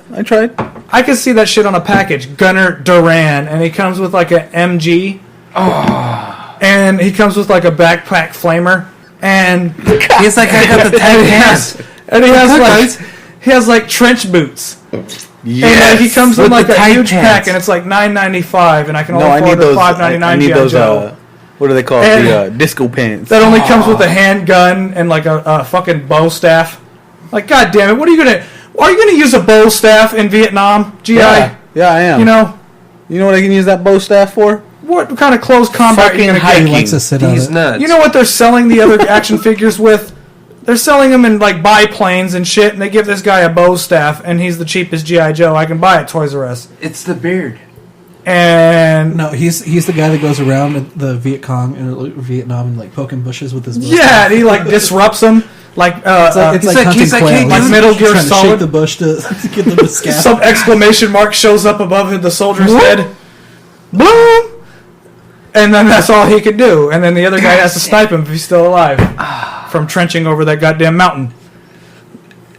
I could see that shit on a package. Gunner Duran. And he comes with like a MG. Oh. And he comes with like a backpack flamer. And He's like, I got the tag hands. And he has like trench boots. Yes. And he comes in With like the a tight huge pants. pack, and it's like $9.95, and I can No, only I afford need the those. $5.99 I need G.I. those. Joe. What are they called? And- The disco pants. That only comes with a handgun and like a fucking bow staff. Like, god damn it, what are you gonna? Are you gonna use a bow staff in Vietnam, GI? Yeah, I am. You know what I can use that bow staff for? what kind of close combat are you gonna Fucking get? He likes to sit on These it. nuts. You know what they're selling the other action figures with? They're selling them in like biplanes and shit, and they give this guy a bow staff, and he's the cheapest GI Joe I can buy at Toys R Us. It's the beard. And No, he's the guy that goes around at the Viet Cong and Vietnam and like poking bushes with his bow yeah, staff. and he like disrupts them like It's like hunting he's like, quail. hey, like He's Metal Gear trying to Solid. shake the bush to get them to scatter. some exclamation mark shows up above the soldier's head. Boom! And then that's all he could do. And then the other guy has to snipe him if he's still alive from trenching over that goddamn mountain.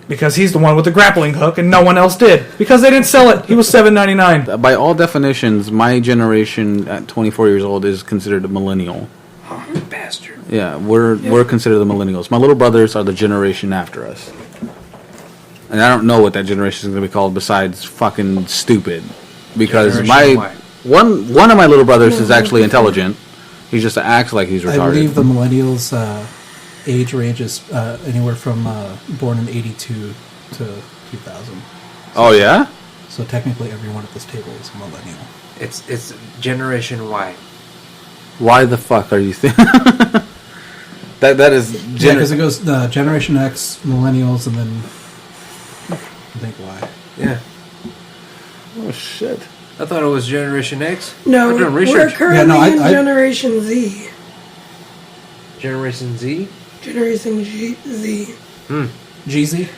Because he's the one with the grappling hook and no one else did. Because they didn't sell it. He was $7.99. By all definitions, my generation at 24 years old is considered a millennial. Bastard. Yeah, we're considered the millennials. My little brothers are the generation after us. And I don't know what that generation is going to be called besides fucking stupid. Because Generation Y. one of my little brothers is actually intelligent. He just acts like he's retarded. I believe the millennials age range is anywhere from born in 82 to 2000. Oh yeah? So technically everyone at this table is a millennial. It's Generation Y. Why the fuck are you thinking? that is Yeah, because it goes Generation X, millennials, and then I think Y. Yeah. Oh shit. I thought it was Generation X. No, We're doing we're research. currently I- in I- Generation Z. Generation Z. Generation Z. Jeezy?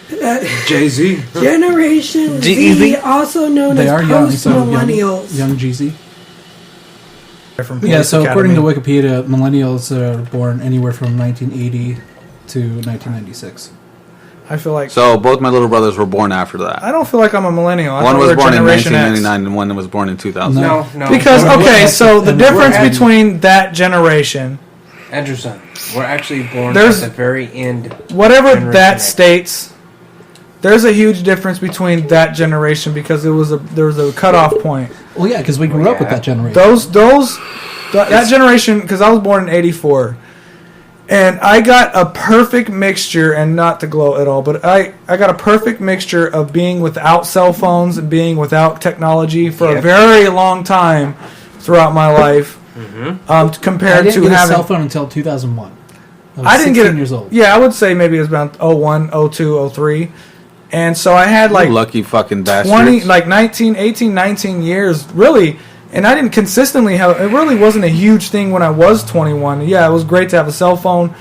Jay-Z. Generation Z, G-E-Z? also known They as are young, so post-millennials. young Jeezy. From Yeah, Police so according to Academy. Wikipedia, millennials are born anywhere from 1980 to 1996. I feel like So both my little brothers were born after that. I don't feel like I'm a millennial. I One thought was we're born in Generation X. 1999 and one was born in 2000. No. Because okay, so the and difference we're- between that generation, Andrew son, we're actually born There's- at the very end. whatever Generation that X. states, there's a huge difference between that generation because there was a cutoff point. Well, yeah, because we grew up with that generation. That generation, because I was born in '84, and I got a perfect mixture, and not to gloat at all, but I got a perfect mixture of being without cell phones and being without technology for a Yep. very long time throughout my life. I Compared didn't to get a having cell phone until 2001. I didn't get 16 it. years old. Yeah, I would say maybe it was about 01, 02, 03. And so I had like You lucky fucking bastards. 20, like 19, 18, 19 years, really. And I didn't consistently have, it really wasn't a huge thing when I was 21. Yeah, it was great to have a cell phone.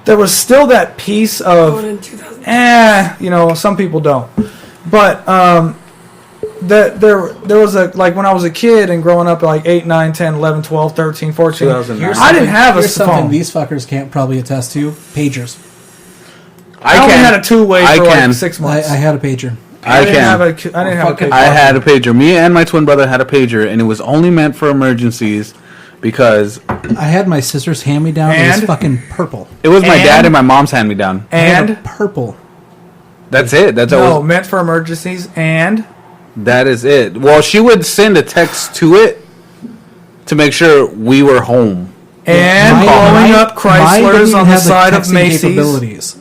There was still that piece Born of, in 2000. some people don't. But there was a, like when I was a kid and growing up at like 8, 9, 10, 11, 12, 13, 14, 2009. I didn't have a Here's something phone. these fuckers can't probably attest to. Pagers. I only had a two-way I for can. like 6 I months. had a pager. I didn't have can. I didn't have a fucking- pager. I had a pager. Me and my twin brother had a pager, and it was only meant for emergencies because I had my sister's hand-me-down. It was And? fucking purple. it was my And- dad and my mom's hand-me-down. I had a And purple. That's it. That's no, all. meant for emergencies. And That is it. Well, she would send a text to it to make sure we were home. blowing up Mine didn't Chryslers even on the have side of texting Macy's. capabilities.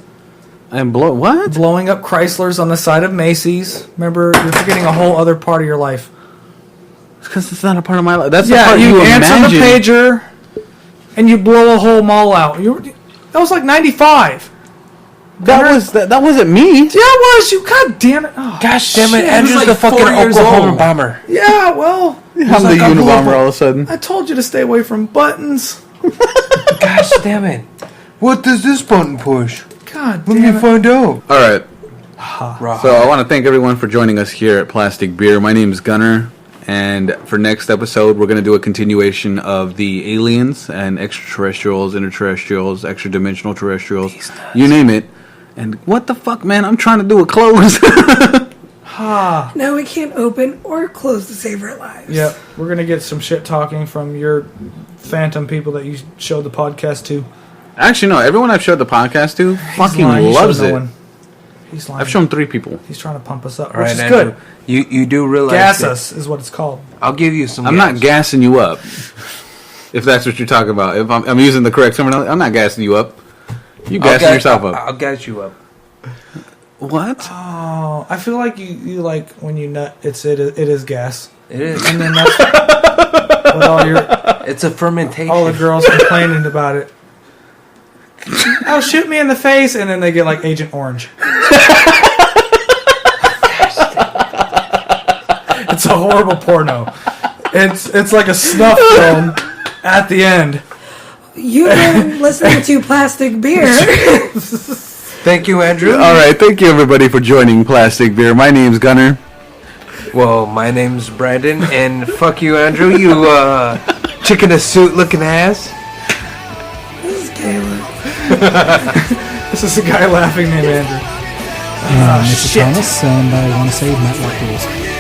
And what? Blowing up Chryslers on the side of Macy's. Remember, you're forgetting a whole other part of your life. Because it's not a part of my life. That's the Yeah, part you answer imagine. the pager, and you blow a whole mall out. That was like 95. That wasn't me. Yeah, it was. You, god damn it. Oh, Gosh damn it, shit. Andrew's like the fucking 4 years Oklahoma old. bomber. Yeah, well, I'm like, the I blew up Unabomber a- all of a sudden. I told you to stay away from buttons. Gosh damn it. What does this button push? God Let damn me it. find out. All right. So I want to thank everyone for joining us here at Plastic Beer. My name is Gunnar, and for next episode, we're going to do a continuation of the aliens and extraterrestrials, interterrestrials, extra-dimensional terrestrials, you name it. And what the fuck, man? I'm trying to do a close. Now we can't open or close to save our lives. Yep, we're gonna get some shit talking from your phantom people that you showed the podcast to. Actually, no. Everyone I've showed the podcast to He's fucking lying, he loves showed no it. one. He's lying. I've shown 3 people. He's trying to pump us up, All which right, is Andrew, good. You do realize Gas that- us is what it's called. I'll give you some. I'm gas. not gassing you up. If that's what you're talking about. If I'm using the correct terminology, I'm not gassing you up. You gassing yourself up. I'll gas you up. What? Oh, I feel like you like when you nut. It is gas, It is. and then that's what It's a fermentation. all the girls complaining about it. Oh, shoot me in the face, and then they get like Agent Orange. It's a horrible porno. It's like a snuff film at the end. You've been listening to Plastic Beer. Thank you, Andrew. All right, thank you everybody for joining Plastic Beer. My name's Gunner. Well, my name's Brandon, and fuck you, Andrew. You chicken in a suit looking ass. This is Caleb. This is a guy laughing named Andrew. Mrs. Thomas, and I want to say Matt Rules.